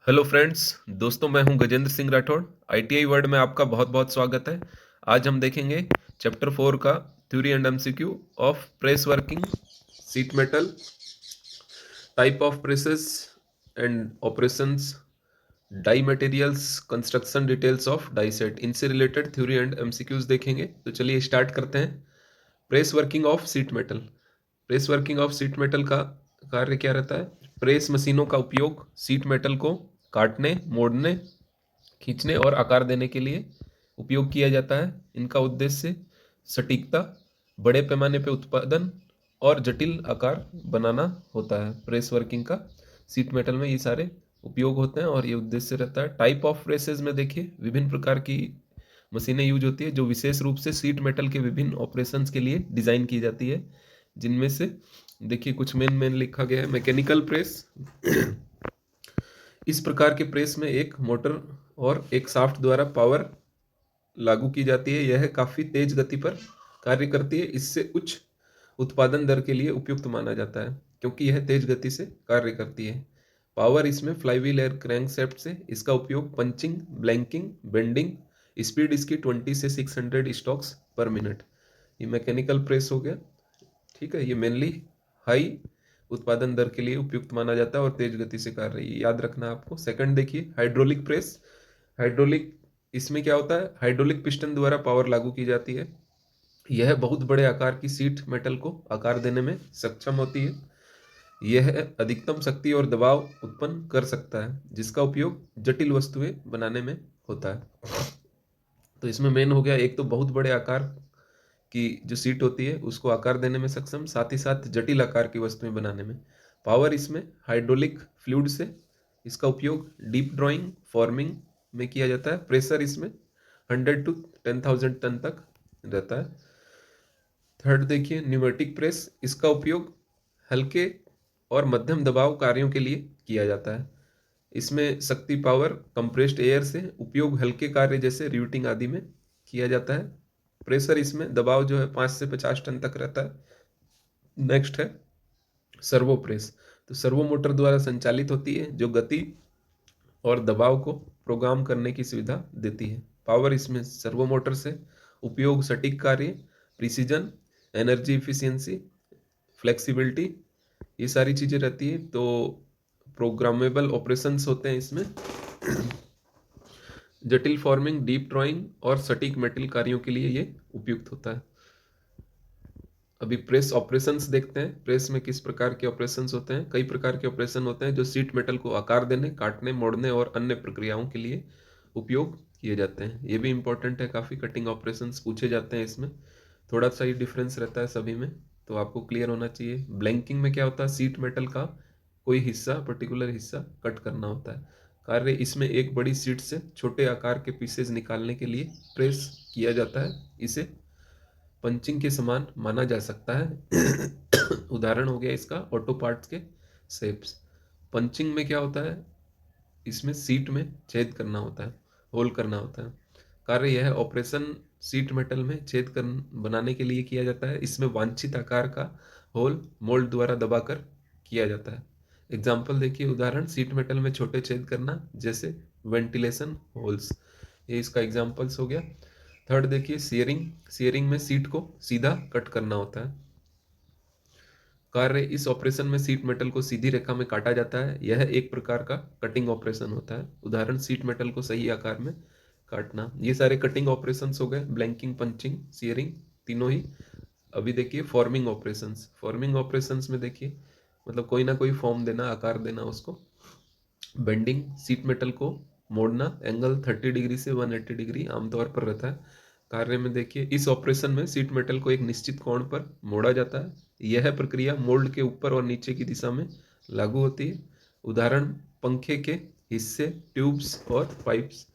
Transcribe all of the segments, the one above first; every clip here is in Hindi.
Hello friends. दोस्तों, मैं हूं गजेंद्र सिंह राठौड़। आईटीआई वर्ल्ड में आपका बहुत बहुत स्वागत है। आज हम देखेंगे चैप्टर 4 का theory and MCQ of press working, sheet metal, type of presses and operations, die materials, construction details of die set. इनसे रिलेटेड थ्योरी एंड एमसीक्यूज देखेंगे। तो चलिए स्टार्ट करते हैं। Press working of sheet metal. Press working of sheet metal का कार्य क्या रहता है? प्रेस मशीनों का उपयोग सीट मेटल को काटने, मोड़ने, खींचने और आकार देने के लिए उपयोग किया जाता है। इनका उद्देश्य सटीकता, बड़े पैमाने पर उत्पादन और जटिल आकार बनाना होता है। प्रेस वर्किंग का सीट मेटल में ये सारे उपयोग होते हैं और ये उद्देश्य रहता है। टाइप ऑफ प्रेसेस में देखिए, विभिन्न प्रकार की मशीनें यूज होती है जो विशेष रूप से सीट मेटल के विभिन्न ऑपरेशंस के लिए डिजाइन की जाती है। जिनमें से देखिए कुछ मेन लिखा गया है। Mechanical press. इस प्रकार के प्रेस में एक मोटर और एक शाफ्ट द्वारा पावर लागू की जाती है। यह काफी तेज गति पर कार्य करती है। इससे उच्च उत्पादन दर के लिए उपयुक्त माना जाता है क्योंकि यह तेज गति से कार्य करती है। पावर इसमें फ्लाईव्हील एयर क्रैंकशाफ्ट से इसका उपयोग पंचिंग, ब्लैंकिंग, बेंडिंग। स्पीड इसकी 20 से 600 स्ट्रोक्स पर मिनट। ये मैकेनिकल प्रेस हो गया। ठीक है, ये मेनली हाई उत्पादन दर के लिए उपयुक्त माना जाता है और तेज गति से कार्य, ये याद रखना आपको। सेकंड देखिए, हाइड्रोलिक प्रेस। हाइड्रोलिक, इसमें क्या होता है? हाइड्रोलिक पिस्टन द्वारा पावर लागू की जाती है। यह बहुत बड़े आकार की सीट मेटल को आकार देने में सक्षम होती है। यह अधिकतम शक्ति और दबाव उत्पन्न कर सकता है जिसका उपयोग जटिल वस्तुएं बनाने में होता है। तो इसमें मेन हो गया, एक तो बहुत बड़े आकार की जो सीट होती है उसको आकार देने में सक्षम, साथ ही साथ जटिल आकार की वस्तुएं बनाने में। पावर इसमें हाइड्रोलिक फ्लूइड से इसका उपयोग डीप ड्रॉइंग, फॉर्मिंग में किया जाता है। प्रेशर इसमें 100 to 10,000 टन तक रहता है। थर्ड देखिए, न्यूमेटिक प्रेस। इसका उपयोग हल्के और मध्यम दबाव कार्यों के लिए किया जाता है। इसमें शक्ति, पावर, कंप्रेस्ड एयर से उपयोग हल्के कार्य जैसे र्यूटिंग आदि में किया जाता है। प्रेशर इसमें दबाव जो है 5 से 50 टन तक रहता है। नेक्स्ट है सर्वो प्रेस। तो सर्वो मोटर द्वारा संचालित होती है जो गति और दबाव को प्रोग्राम करने की सुविधा देती है। पावर इसमें सर्वो मोटर से उपयोग सटीक कार्य, प्रिसीजन, एनर्जी इफिशियंसी, फ्लेक्सिबिलिटी, ये सारी चीजें रहती है। तो प्रोग्रामेबल ऑपरेशंस होते हैं इसमें। जटिल फॉर्मिंग, डीप ड्राइंग और सटीक मेटल कार्यों के लिए ये उपयुक्त होता है। अभी प्रेस ऑपरेशंस देखते हैं। प्रेस में किस प्रकार के ऑपरेशंस होते हैं? कई प्रकार के ऑपरेशन होते हैं जो सीट मेटल को आकार देने, काटने, मोड़ने और अन्य प्रक्रियाओं के लिए उपयोग किए जाते हैं। ये भी इंपॉर्टेंट है, काफी कटिंग ऑपरेशंस पूछे जाते हैं इसमें। थोड़ा सा ही डिफरेंस रहता है सभी में, तो आपको क्लियर होना चाहिए। ब्लैंकिंग में क्या होता है? सीट मेटल का कोई हिस्सा, पर्टिकुलर हिस्सा कट करना होता है। कार्य इसमें एक बड़ी सीट से छोटे आकार के पीसेज निकालने के लिए प्रेस किया जाता है। इसे पंचिंग के समान माना जा सकता है। उदाहरण हो गया इसका ऑटो पार्ट्स के शेप्स। पंचिंग में क्या होता है? इसमें सीट में छेद करना होता है, होल करना होता है। कार्य यह ऑपरेशन सीट मेटल में छेद कर बनाने के लिए किया जाता है। इसमें वांछित आकार का होल मोल्ड द्वारा दबाकर किया जाता है। एग्जाम्पल देखिए, उदाहरण सीट मेटल में छोटे छेद करना जैसे वेंटिलेशन होल्स, ये इसका एग्जाम्पल्स हो गया। थर्ड देखिए, सियरिंग। सियरिंग में सीट को सीधा कट करना होता है। कार्य, इस ऑपरेशन में सीट मेटल को सीधी रेखा में काटा जाता है। यह एक प्रकार का कटिंग ऑपरेशन होता है। उदाहरण सीट मेटल को सही आकार में काटना। ये सारे कटिंग ऑपरेशंस हो गए, ब्लैंकिंग, पंचिंग, सियरिंग, तीनों ही। अभी देखिए फॉर्मिंग ऑपरेशंस। फॉर्मिंग ऑपरेशंस में देखिए मतलब कोई ना कोई फॉर्म देना, आकार देना उसको। बेंडिंग, सीट मेटल को मोड़ना, एंगल 30 डिग्री से 180 डिग्री आमतौर पर रहता है। कार्य में देखिए, इस ऑपरेशन में सीट मेटल को एक निश्चित कोण पर मोड़ा जाता है। यह प्रक्रिया मोल्ड के ऊपर और नीचे की दिशा में लागू होती है। उदाहरण पंखे के हिस्से, ट्यूब्स और पाइप्स।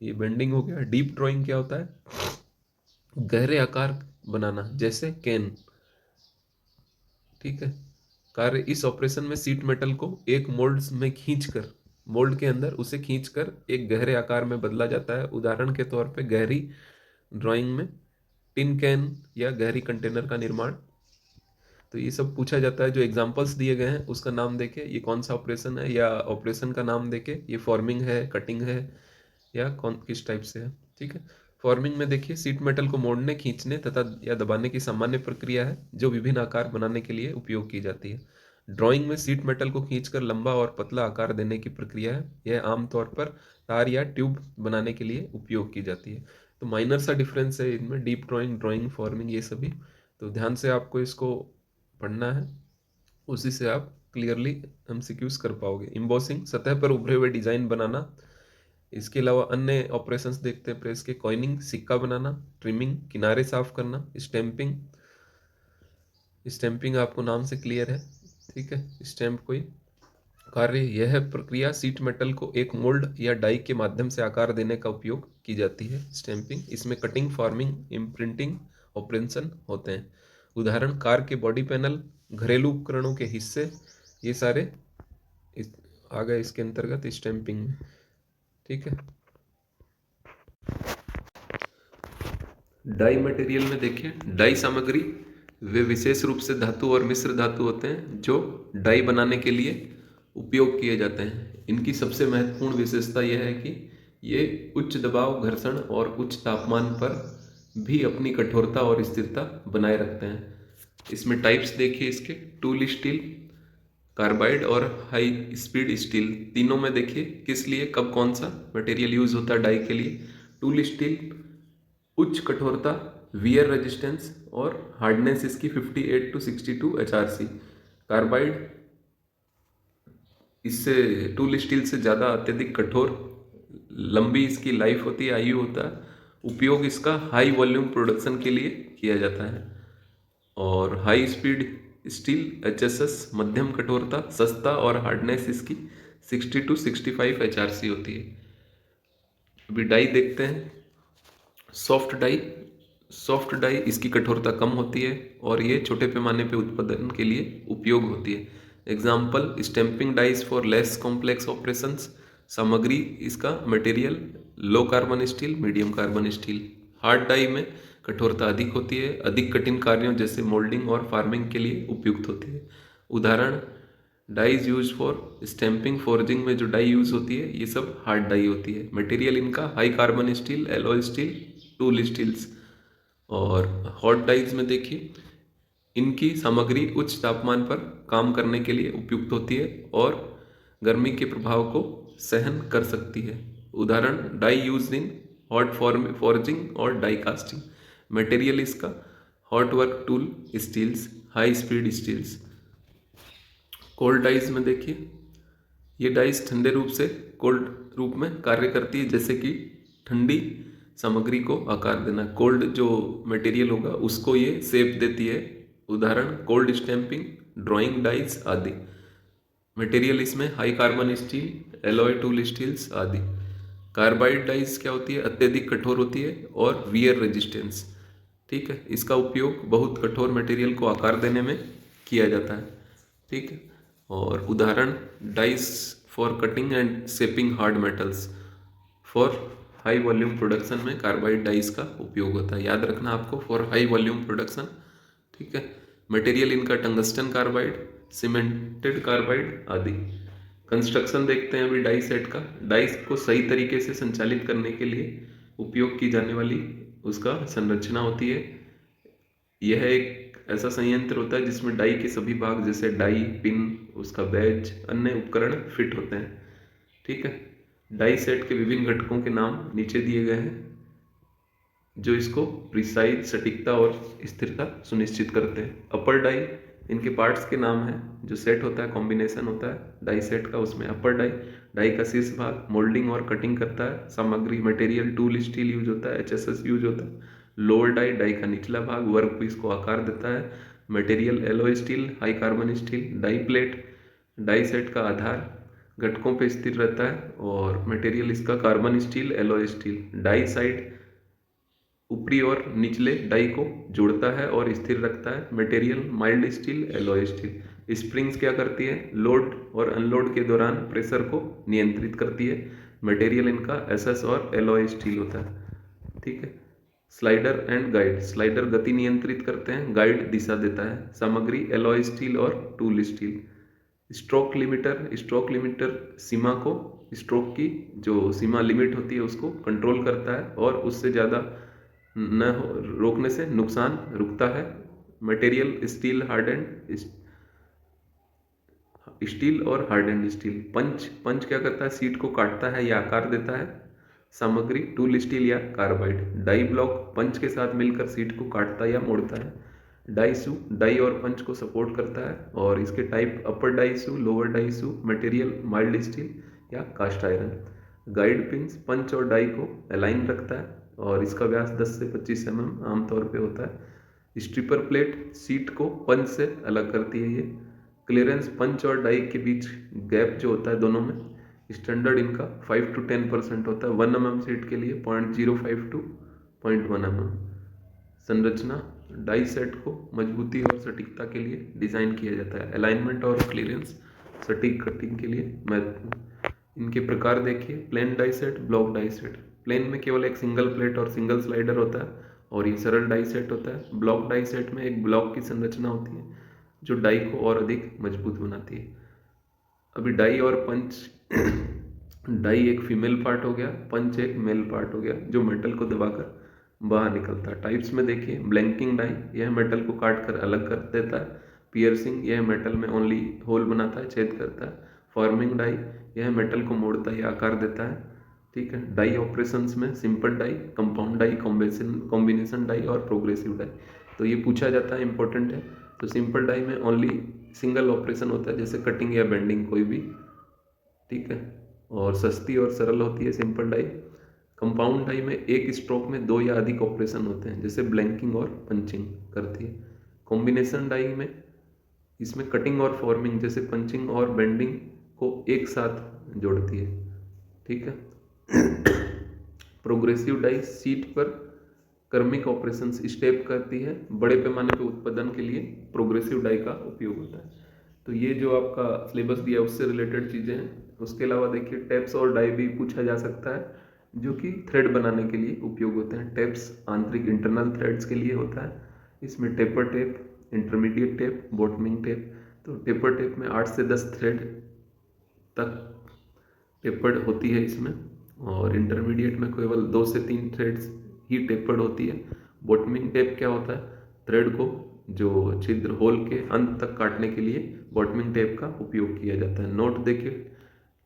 ये बेंडिंग हो गया। डीप ड्राइंग क्या होता है? गहरे आकार बनाना जैसे कैन। ठीक है। कार्य, इस ऑपरेशन में सीट मेटल को एक मोल्ड में खींचकर, मोल्ड के अंदर उसे खींचकर एक गहरे आकार में बदला जाता है। उदाहरण के तौर पे गहरी ड्राइंग में टिन कैन या गहरी कंटेनर का निर्माण तो ये सब पूछा जाता है, जो एग्जांपल्स दिए गए हैं उसका नाम देके ये कौन सा ऑपरेशन है, या ऑपरेशन का नाम देके ये फॉर्मिंग है, कटिंग है, या कौन किस टाइप से है। ठीक है। फॉर्मिंग में देखिए शीट मेटल को मोड़ने, खींचने तथा या दबाने की सामान्य प्रक्रिया है जो विभिन्न आकार बनाने के लिए उपयोग की जाती है। ड्राइंग में शीट मेटल को खींचकर लंबा और पतला आकार देने की प्रक्रिया है। यह आमतौर पर तार या ट्यूब बनाने के लिए उपयोग की जाती है। तो माइनर सा डिफरेंस है इनमें, डीप ड्राइंग, ड्राइंग, फॉर्मिंग, ये सभी। तो ध्यान से आपको इसको पढ़ना है, उसी से आप क्लियरली एमसीक्यूज कर पाओगे। इम्बोसिंग, सतह पर उभरे हुए डिजाइन बनाना। इसके अलावा अन्य ऑपरेशंस देखते हैं प्रेस के। कॉइनिंग, सिक्का बनाना। ट्रिमिंग, किनारे साफ करना। स्टैंपिंग, स्टैंपिंग आपको नाम से क्लियर है। ठीक है। स्टैंप कोई कार्य, यह प्रक्रिया सीट मेटल को एक मोल्ड या डाई के माध्यम से आकार देने का उपयोग की जाती है। स्टैंपिंग, इसमें कटिंग, फॉर्मिंग, इम्प्रिंटिंग ऑपरेशन होते हैं। उदाहरण, कार के बॉडी पैनल, घरेलू उपकरणों के हिस्से, ये सारे आ गए इसके अंतर्गत स्टैंपिंग में। ठीक है। डाई मटेरियल में देखिए, डाई सामग्री वे विशेष रूप से धातु और मिश्र धातु होते हैं जो डाई बनाने के लिए उपयोग किए जाते हैं। इनकी सबसे महत्वपूर्ण विशेषता यह है कि ये उच्च दबाव, घर्षण और उच्च तापमान पर भी अपनी कठोरता और स्थिरता बनाए रखते हैं। इसमें टाइप्स देखिए इसके, टूल स्टील, कार्बाइड और हाई स्पीड स्टील। तीनों में देखिए किस लिए कब कौन सा मटेरियल यूज होता है डाई के लिए। टूल स्टील उच्च कठोरता, वियर रेजिस्टेंस और हार्डनेस इसकी 58 to 62 HRC। कार्बाइड इससे टूल स्टील से ज़्यादा अत्यधिक कठोर, लंबी इसकी लाइफ होती है, आयु होता है। उपयोग इसका हाई वॉल्यूम प्रोडक्शन के लिए किया जाता है। और हाई स्पीड स्टील HSS मध्यम कठोरता, सस्ता और हार्डनेस इसकी 60 to 65 HRC होती है। अभी डाई देखते हैं। सॉफ्ट डाई, सॉफ्ट डाई इसकी कठोरता कम होती है और ये छोटे पैमाने पे उत्पादन के लिए उपयोग होती है। Example, stamping dies for less complex operations. सामग्री इसका material low carbon steel, medium carbon steel. Hard die में कठोरता अधिक होती है, अधिक कठिन कार्यों जैसे मोल्डिंग और फार्मिंग के लिए उपयुक्त होती है। उदाहरण, dies use for stamping, forging में जो डाई यूज होती है ये सब हार्ड डाई होती है। मटेरियल इनका high carbon steel, alloy steel, tool steels. और हॉट डाइज में देखिए, इनकी सामग्री उच्च तापमान पर काम करने के लिए उपयुक्त होती है और गर्मी के प्रभाव को सहन कर सकती है। उदाहरण, die use in hot forging और डाई कास्टिंग। मटेरियल इसका hot work tool steels, high speed steels. Cold dies में देखिए, ये डाइज ठंडे रूप से कोल्ड रूप में कार्य करती है, जैसे कि ठंडी सामग्री को आकार देना। कोल्ड जो मटेरियल होगा उसको ये शेप देती है। उदाहरण, कोल्ड स्टैंपिंग, ड्राइंग डाइज आदि। मटेरियल इसमें high carbon steel, alloy tool steels आदि। कार्बाइड डाइज क्या होती है, अत्यधिक कठोर होती है और वियर रेजिस्टेंस। ठीक है। इसका उपयोग बहुत कठोर मटेरियल को आकार देने में किया जाता है। ठीक है। और उदाहरण, dice for cutting and shaping hard metals. For high volume production में कार्बाइड डाइस का उपयोग होता है। याद रखना आपको, फॉर हाई वॉल्यूम प्रोडक्शन। ठीक है। मटेरियल इनका टंगस्टन कार्बाइड, सीमेंटेड कार्बाइड आदि। कंस्ट्रक्शन देखते हैं अभी डाई सेट का। डाइस को सही तरीके से संचालित करने के लिए उपयोग की जाने वाली उसका संरचना होती है। यह एक ऐसा संयंत्र होता है जिसमें डाई के सभी भाग जैसे डाई, पिन, उसका बैज, अन्य उपकरण फिट होते हैं। ठीक है। डाई सेट के विभिन्न घटकों के नाम नीचे दिए गए हैं जो इसको प्रिसाइज, सटीकता और स्थिरता सुनिश्चित करते हैं। अपर डाई, इनके पार्ट्स के नाम हैं। जो सेट होता है, कॉम्बिनेशन होता है डाई सेट का, उसमें अपर डाई, डाई का शीर्ष भाग मोल्डिंग और कटिंग करता है। सामग्री मटेरियल टूल स्टील यूज होता है, HSS यूज होता है। लोअर डाई, डाई का निचला भाग वर्क पीस को आकार देता है। Material alloy steel, high carbon steel. Die plate, die set का आधार घटकों पे स्थिर रहता है और मटेरियल इसका carbon steel, alloy steel. Die side ऊपरी और निचले डाई को जोड़ता है और स्थिर रखता है। Material mild steel, alloy steel. Springs क्या करती है, लोड और अनलोड के दौरान प्रेशर को नियंत्रित करती है। मटेरियल इनका SS और एलॉय स्टील होता है। ठीक है। स्लाइडर एंड गाइड, स्लाइडर गति नियंत्रित करते हैं, गाइड दिशा देता है। सामग्री एलॉय स्टील और tool steel. Stroke limiter, stroke limiter सीमा को, स्ट्रोक की जो सीमा लिमिट होती है उसको कंट्रोल करता है और उससे ज़्यादा न रोकने से नुकसान रुकता है। मटेरियल स्टील हार्डेंड, स्टील और हार्डेंड स्टील। पंच, पंच क्या करता है, सीट को काटता है या आकार देता है। सामग्री टूल स्टील या कार्बाइड। डाई ब्लॉक पंच के साथ मिलकर सीट को काटता या मोड़ता है। डाईसू डाई और पंच को सपोर्ट करता है और इसके टाइप अपर डाईसू, लोअर डाईसू। मटेरियल माइल्ड स्टील या कास्ट आयरन। गाइड पिंस पंच और डाई को अलाइन रखता है और इसका व्यास 10 से 25 mm आमतौर पे होता है। स्ट्रिपर प्लेट सीट को पंच से अलग करती है ये। क्लियरेंस पंच और डाई के बीच गैप जो होता है दोनों में, स्टैंडर्ड इनका 5 to 10% होता है। 1 mm सीट के लिए 0.05 to 0.1 mm। संरचना डाई सेट को मजबूती और सटीकता के लिए डिजाइन किया जाता है। अलाइनमेंट और क्लियरेंस सटीक कटिंग के लिए महत्वपूर्ण। इनके प्रकार देखिए, plain die set, block die set. Plain में केवल एक सिंगल प्लेट और सिंगल स्लाइडर होता है और ये सरल डाई सेट होता है। ब्लॉक डाई सेट में एक ब्लॉक की संरचना होती है जो डाई को और अधिक मजबूत बनाती है। अभी डाई और पंच डाई एक फीमेल पार्ट हो गया, पंच एक मेल पार्ट हो गया जो मेटल को दबाकर बाहर निकलता है। टाइप्स में देखिए, ब्लैंकिंग डाई, यह मेटल को काट कर अलग कर देता है। पियर्सिंग, यह मेटल में ओनली होल बनाता है, छेद करता है। फॉर्मिंग डाई, यह मेटल को मोड़ता है या आकार देता है। ठीक है। डाई ऑपरेशंस में simple die, compound die, combination die और प्रोग्रेसिव डाई। तो ये पूछा जाता है, इंपॉर्टेंट है। तो सिंपल डाई में ओनली सिंगल ऑपरेशन होता है, जैसे कटिंग या बेंडिंग कोई भी। ठीक है। और सस्ती और सरल होती है सिंपल डाई। कंपाउंड डाई में एक स्ट्रोक में 2 या अधिक ऑपरेशन होते हैं, जैसे ब्लैंकिंग और पंचिंग करती है। कॉम्बिनेशन डाई में इसमें कटिंग और फॉर्मिंग जैसे पंचिंग और बेंडिंग को एक साथ जोड़ती है। ठीक है। प्रोग्रेसिव डाई सीट पर क्रमिक ऑपरेशंस स्टेप करती है। बड़े पैमाने पर उत्पादन के लिए प्रोग्रेसिव डाई का उपयोग होता है। तो ये जो आपका सिलेबस दिया है उससे रिलेटेड चीज़ें हैं। उसके अलावा देखिए, टेप्स और डाई भी पूछा जा सकता है जो कि थ्रेड बनाने के लिए उपयोग होते हैं। टेप्स आंतरिक इंटरनल थ्रेड्स के लिए होता है। इसमें taper tape, intermediate tape, bottoming tape. तो टेपर टेप में 8 से 10 थ्रेड तक टेपर्ड होती है इसमें, और इंटरमीडिएट में केवल 2 से 3 थ्रेड्स ही टेपर्ड होती है। बॉटमिंग टेप क्या होता है, थ्रेड को जो छिद्र होल के अंत तक काटने के लिए बॉटमिंग टेप का उपयोग किया जाता है। नोट देखिए,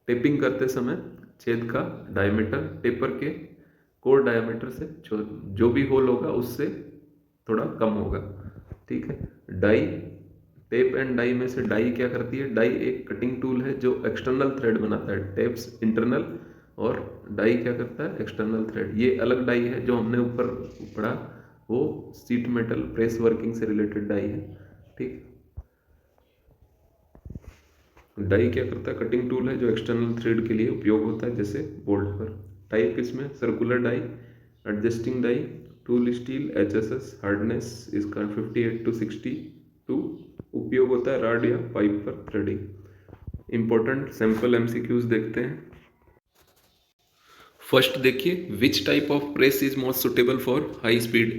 टेपिंग करते समय छेद का डायमीटर टेपर के कोर डायमीटर से जो भी होल होगा उससे थोड़ा कम होगा। ठीक है। डाई, टेप एंड डाई में से डाई क्या करती है, डाई एक कटिंग टूल है जो एक्सटर्नल थ्रेड बनाता है। टेप्स इंटरनल और डाई क्या करता है, एक्सटर्नल थ्रेड। ये अलग डाई है जो हमने ऊपर पढ़ा, वो सीट मेटल प्रेस वर्किंग से रिलेटेड डाई है। ठीक। डाई क्या करता है, कटिंग टूल है जो एक्सटर्नल थ्रेड के लिए उपयोग होता है, जैसे बोल्ट पर। टाइप इसमें circular die, adjusting die, tool steel, HSS। Hardness इसका 58 to 62 उपयोग होता है राड या पाइप पर थ्रेडिंग। इंपॉर्टेंट सैंपल MCQs देखते हैं। फर्स्ट देखिए, which type of press is most suitable for high speed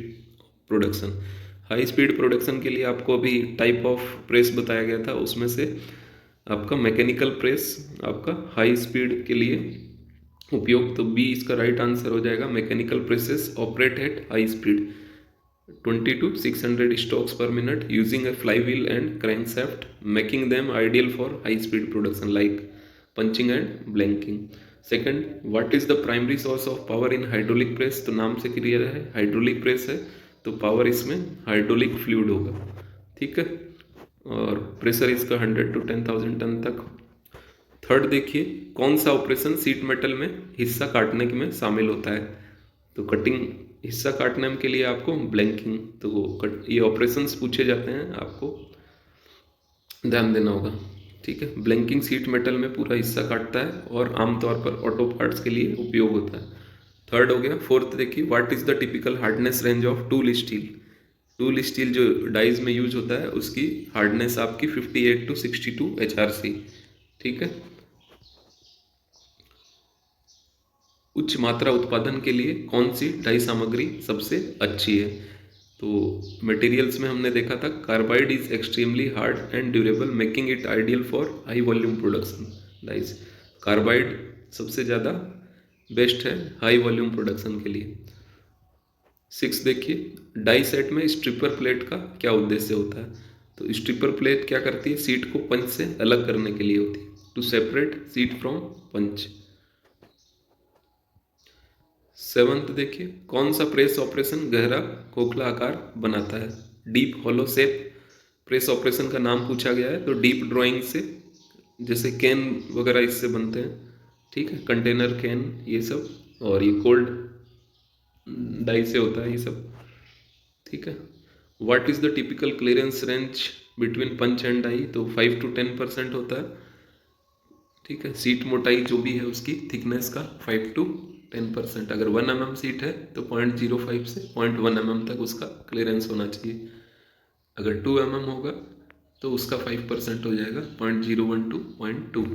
production. High speed production के लिए आपको अभी टाइप ऑफ प्रेस बताया गया था, उसमें से आपका मैकेनिकल प्रेस आपका हाई स्पीड के लिए उपयोग, तो बी इसका राइट आंसर हो जाएगा। Mechanical presses operate at high speed 20 to 600 strokes per minute using a flywheel and crankshaft, making them ideal for high speed production like punching and blanking. Second, what is the primary source of power in hydraulic press? तो नाम से क्लियर है, हाइड्रोलिक प्रेस है तो पावर इसमें हाइड्रोलिक फ्लूइड होगा। ठीक है। और प्रेशर इसका 100 to 10,000 टन तक। थर्ड देखिए, कौन सा ऑपरेशन सीट मेटल में हिस्सा काटने में शामिल होता है, तो कटिंग हिस्सा काटने के लिए आपको ब्लैंकिंग, तो ये ऑपरेशंस पूछे जाते हैं, आपको ध्यान देना होगा। ठीक है। ब्लैंकिंग सीट मेटल में पूरा हिस्सा काटता है और आमतौर पर ऑटो पार्ट्स के लिए उपयोग होता है। थर्ड हो गया। फोर्थ देखिए, what is the typical hardness range of tool steel. Tool steel जो डाइज में यूज होता है उसकी हार्डनेस आपकी 58 to 62 HRC। ठीक है। उच्च मात्रा उत्पादन के लिए कौन सी डाई सामग्री सबसे अच्छी है? तो मटेरियल्स में हमने देखा था carbide is extremely hard and durable making it ideal for high volume production dies. Carbide सबसे ज़्यादा बेस्ट है हाई वॉल्यूम प्रोडक्शन के लिए। 6 देखिए डाई सेट में स्ट्रिपर प्लेट का क्या उद्देश्य होता है? तो स्ट्रिपर प्लेट क्या करती है? सीट को पंच से अलग करने के लिए होती है, to separate sheet from punch. 7th देखिए कौन सा प्रेस ऑपरेशन गहरा खोखला आकार बनाता है? Deep hollow shape press operation का नाम पूछा गया है, तो डीप ड्राइंग से, जैसे कैन वगैरह इससे बनते हैं, ठीक है, कंटेनर कैन ये सब, और ये कोल्ड डाई से होता है ये सब, ठीक है। What is the typical clearance range between punch and die? तो 5 to 10% होता है, ठीक है। सीट मोटाई जो भी है उसकी थिकनेस का 5 to 10%। अगर 1 mm सीट है तो 0.05 से 0.1 mm तक उसका क्लियरेंस होना चाहिए। अगर 2 mm होगा तो उसका 5% हो जाएगा, 0.01 to 0.2।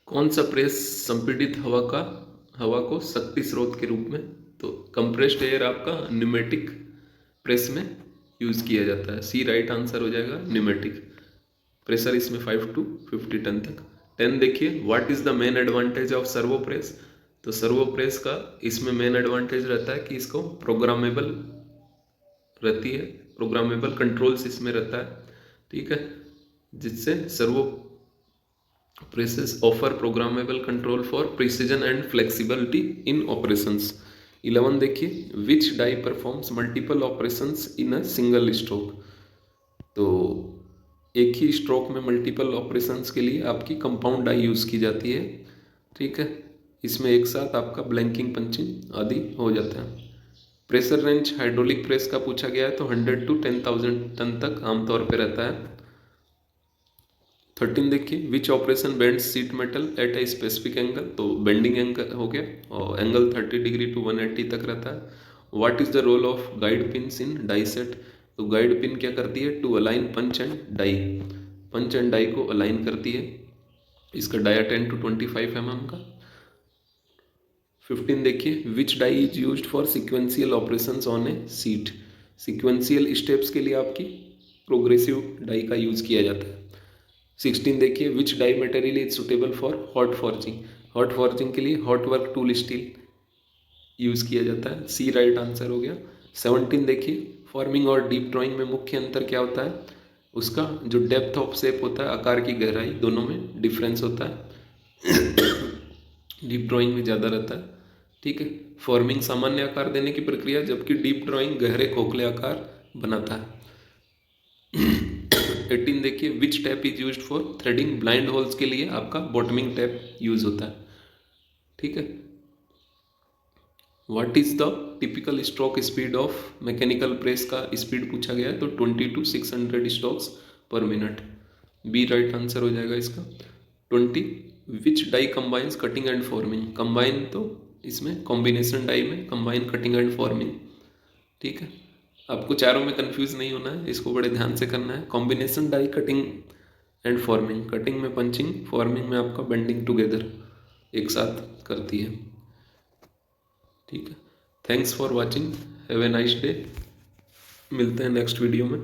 कौन सा प्रेस संपीड़ित हवा को शक्ति स्रोत के रूप में? तो कंप्रेस्ड एयर आपका न्यूमेटिक प्रेस में यूज किया जाता है। सी राइट आंसर हो जाएगा, न्यूमेटिक। प्रेशर इसमें 5 to 50 टन तक। 10 देखिए what is the main advantage of servo press? तो सर्वो प्रेस का इसमें मेन एडवांटेज रहता है कि इसको प्रोग्रामेबल रहती है, प्रोग्रामेबल कंट्रोल्स इसमें रहता है, ठीक है, जिससे servo presses offer programmable control for precision and flexibility in operations. 11 देखिए which die performs multiple operations in a single stroke? तो एक ही स्ट्रोक में मल्टीपल ऑपरेशंस के लिए आपकी कंपाउंड डाई यूज़ की जाती है, ठीक है। इसमें एक साथ आपका ब्लैंकिंग पंचिंग आदि हो जाता है। प्रेशर रेंज हाइड्रोलिक प्रेस का पूछा गया है, तो 100 to 10,000 टन तक आमतौर पे रहता है। 13 देखिए which operation bends sheet metal at a specific angle? तो बेंडिंग एंगल हो गया, और एंगल 30 डिग्री to 180 तक रहता है। What is the role of guide pins in die set? तो गाइड पिन क्या करती है? To align punch and die, punch and die को अलाइन करती है। इसका डाया 10 to 25 mm का। 15 देखिए which die is used for sequential operations on a sheet? Sequential steps के लिए आपकी प्रोग्रेसिव डाई का यूज किया जाता है। 16 देखिए which die material is suitable for hot forging? Hot forging के लिए hot work tool steel use किया जाता है। सी राइट आंसर हो गया। 17 देखिए फॉर्मिंग और डीप ड्राइंग में मुख्य अंतर क्या होता है? उसका जो डेप्थ ऑफ शेप होता है, आकार की गहराई, दोनों में डिफरेंस होता है। डीप ड्राइंग में ज़्यादा रहता है, ठीक है। फॉर्मिंग सामान्य आकार देने की प्रक्रिया, जबकि डीप ड्राइंग गहरे खोखले आकार बनाता है। 18 देखिए which tap is used for threading? Blind holes के लिए आपका बॉटमिंग टैप यूज होता है, ठीक है। What is the typical stroke speed of mechanical press का स्पीड पूछा गया है, तो 20 to 600 strokes per minute. B right answer हो जाएगा इसका। 20 which die combines cutting and forming? Combine तो इसमें कॉम्बिनेशन डाई में कंबाइन कटिंग एंड फॉर्मिंग, ठीक है। आपको चारों में कंफ्यूज नहीं होना है, इसको बड़े ध्यान से करना है। Combination die cutting and forming, cutting में पंचिंग, फॉर्मिंग में आपका बेंडिंग टुगेदर एक साथ करती है, ठीक है। Thanks for watching, have a nice day. मिलते हैं नेक्स्ट वीडियो में।